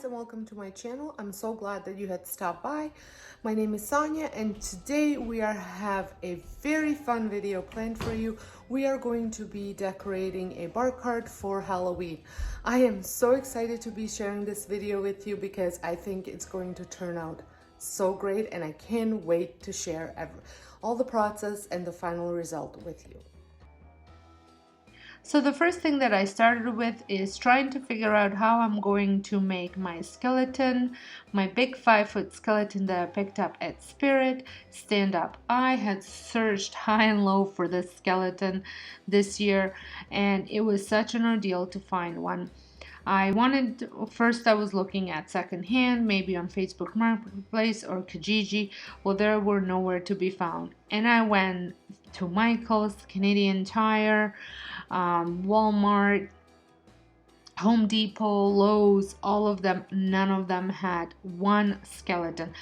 and welcome to my channel. I'm so glad that you had stopped by. My name is Sonia and today we have a very fun video planned for you. We are going to be decorating a bar cart for Halloween. I am so excited to be sharing this video with you because I think it's going to turn out so great and I can't wait to share all the process and the final result with you. So the first thing that I started with is trying to figure out how I'm going to make my skeleton, my big 5-foot skeleton that I picked up at Spirit, stand up. I had searched high and low for this skeleton this year and it was such an ordeal to find one. First I was looking at secondhand, maybe on Facebook Marketplace or Kijiji. Well, there were nowhere to be found. And I went to Michael's, Canadian Tire, Walmart, Home Depot, Lowe's, all of them, none of them had one skeleton.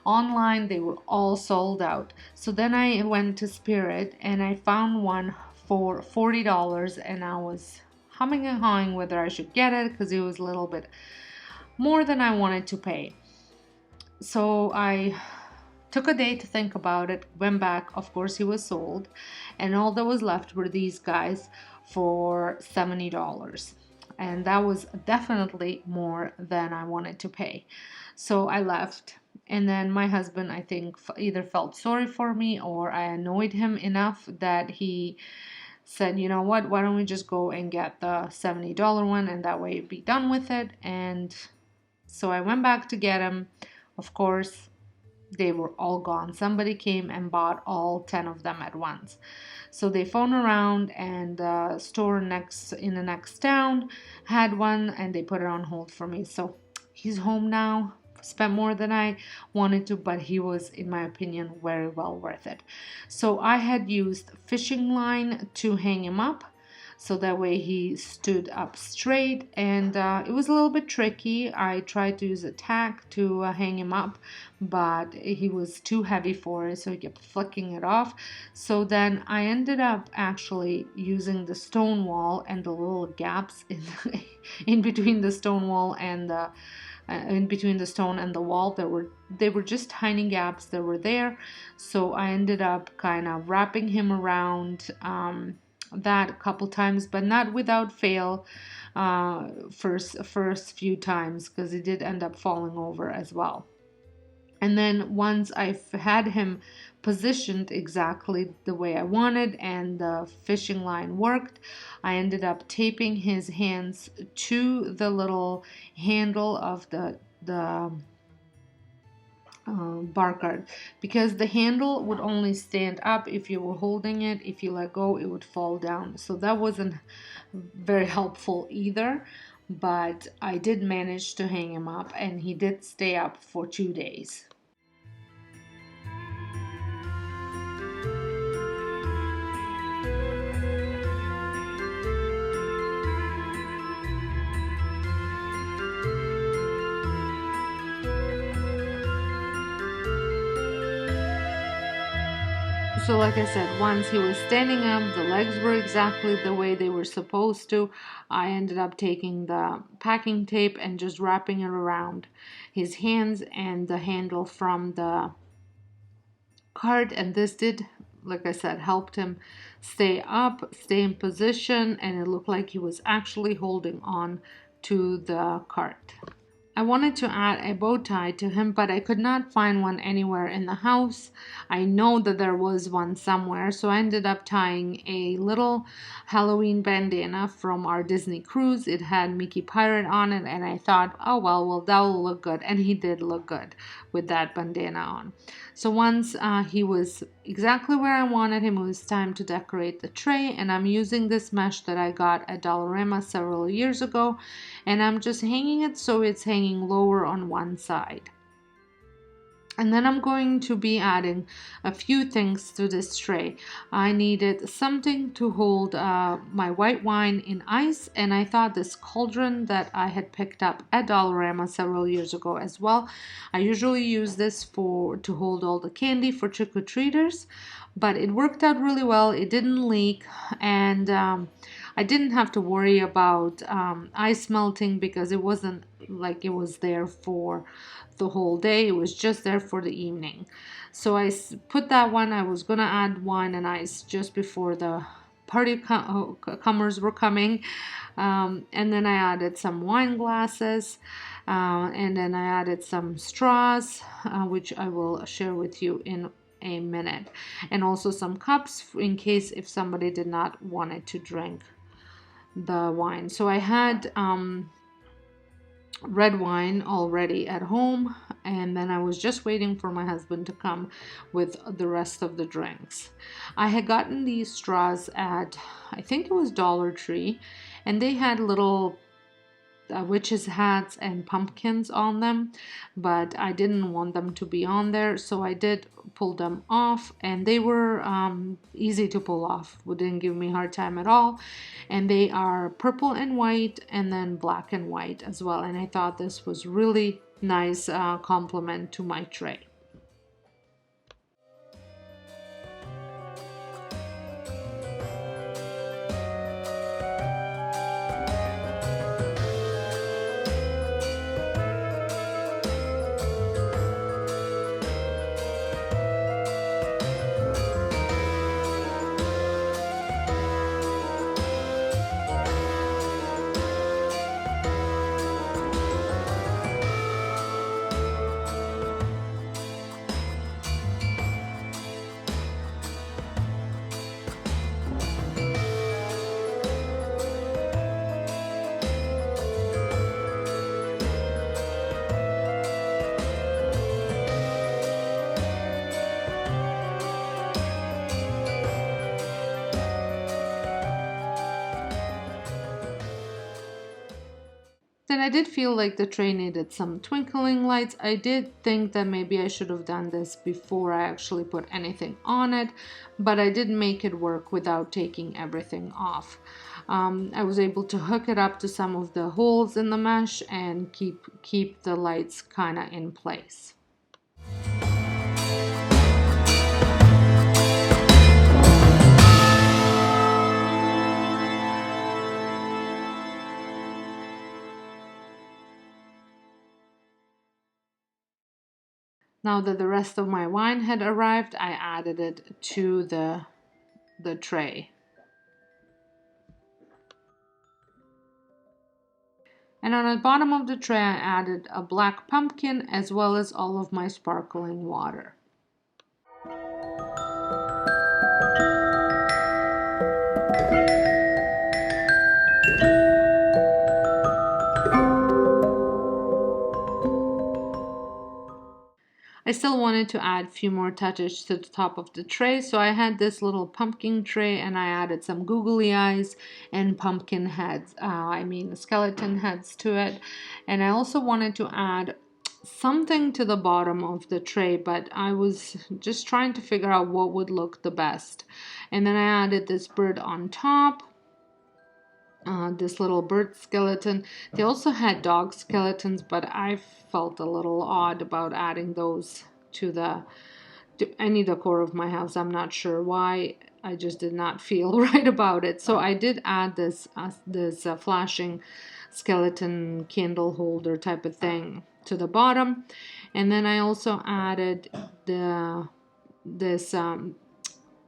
Online, they were all sold out. So then I went to Spirit and I found one for $40 and I was humming and hawing whether I should get it because it was a little bit more than I wanted to pay. So I took a day to think about it, went back, of course he was sold, and all that was left were these guys for $70. And that was definitely more than I wanted to pay. So I left. And then my husband, I think, either felt sorry for me or I annoyed him enough that he said, you know what, why don't we just go and get the $70 one and that way be done with it. And so I went back to get them. Of course, they were all gone. Somebody came and bought all 10 of them at once. So they phoned around and the store in the next town had one and they put it on hold for me. So he's home now. Spent more than I wanted to, but he was, in my opinion, very well worth it. So I had used fishing line to hang him up so that way he stood up straight, and it was a little bit tricky. I tried to use a tack to hang him up, but he was too heavy for it, so he kept flicking it off. So then I ended up actually using the stone wall and the little gaps in between the stone wall and the in between the stone and the wall. They were just tiny gaps that were there. So I ended up kind of wrapping him around that a couple times, but not without fail first few times, because he did end up falling over as well. And then once I've had him positioned exactly the way I wanted and the fishing line worked, I ended up taping his hands to the little handle of the bar cart, because the handle would only stand up if you were holding it. If you let go, it would fall down. So that wasn't very helpful either, but I did manage to hang him up and he did stay up for 2 days. So like I said, once he was standing up, the legs were exactly the way they were supposed to. I ended up taking the packing tape and just wrapping it around his hands and the handle from the cart. And this did, like I said, helped him stay up, stay in position, and it looked like he was actually holding on to the cart. I wanted to add a bow tie to him, but I could not find one anywhere in the house. I know that there was one somewhere, so I ended up tying a little Halloween bandana from our Disney cruise. It had Mickey Pirate on it, and I thought, oh well, that will look good. And he did look good with that bandana on. So once he was exactly where I wanted him, it was time to decorate the tray, and I'm using this mesh that I got at Dollarama several years ago, and I'm just hanging it so it's hanging lower on one side. And then I'm going to be adding a few things to this tray. I needed something to hold my white wine in ice, and I thought this cauldron that I had picked up at Dollarama several years ago as well. I usually use this to hold all the candy for trick-or-treaters, but it worked out really well. It didn't leak, and I didn't have to worry about ice melting because it wasn't like it was there for the whole day. It was just there for the evening. So I put that one. I was gonna add wine and ice just before the party comers were coming. And then I added some wine glasses, and then I added some straws, which I will share with you in a minute, and also some cups in case if somebody did not want it to drink the wine. So I had red wine already at home, and then I was just waiting for my husband to come with the rest of the drinks. I had gotten these straws at, I think it was Dollar Tree, and they had little witches hats and pumpkins on them, but I didn't want them to be on there, so I did pull them off, and they were easy to pull off. Didn't give me a hard time at all. And they are purple and white, and then black and white as well, and I thought this was really nice complement to my tray. Then I did feel like the tray needed some twinkling lights. I did think that maybe I should have done this before I actually put anything on it, but I did make it work without taking everything off. I was able to hook it up to some of the holes in the mesh and keep the lights kind of in place. Now that the rest of my wine had arrived, I added it to the tray. And on the bottom of the tray, I added a black pumpkin as well as all of my sparkling water. I still wanted to add a few more touches to the top of the tray, so I had this little pumpkin tray and I added some googly eyes and pumpkin heads, skeleton heads to it. And I also wanted to add something to the bottom of the tray, but I was just trying to figure out what would look the best. And then I added this bird on top. This little bird skeleton. They also had dog skeletons, but I felt a little odd about adding those to any decor of my house. I'm not sure why. I just did not feel right about it. So I did add this flashing skeleton candle holder type of thing to the bottom, and then I also added this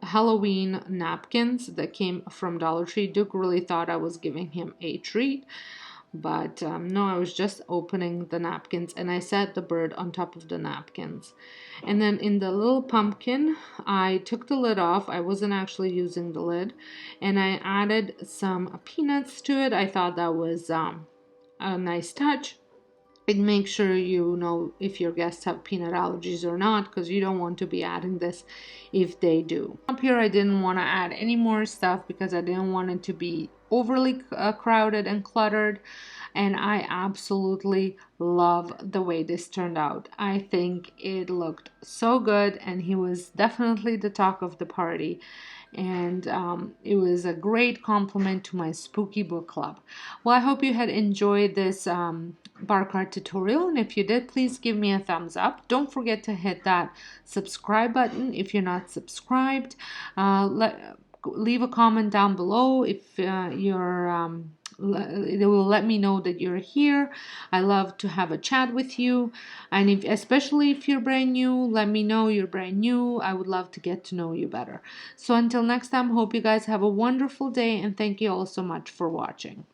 Halloween napkins that came from Dollar Tree. Duke really thought I was giving him a treat, but no, I was just opening the napkins, and I set the bird on top of the napkins. And then in the little pumpkin, I took the lid off. I wasn't actually using the lid, and I added some peanuts to it. I thought that was a nice touch. And make sure you know if your guests have peanut allergies or not, because you don't want to be adding this if they do. Up here I didn't want to add any more stuff because I didn't want it to be overly crowded and cluttered, and I absolutely love the way this turned out. I think it looked so good, and he was definitely the talk of the party. And it was a great compliment to my spooky book club. Well, I hope you had enjoyed this bar cart tutorial, and if you did, please give me a thumbs up. Don't forget to hit that subscribe button if you're not subscribed. leave a comment down below if they will let me know that you're here. I love to have a chat with you, and especially if you're brand new, let me know you're brand new. I would love to get to know you better. So until next time, hope you guys have a wonderful day, and thank you all so much for watching.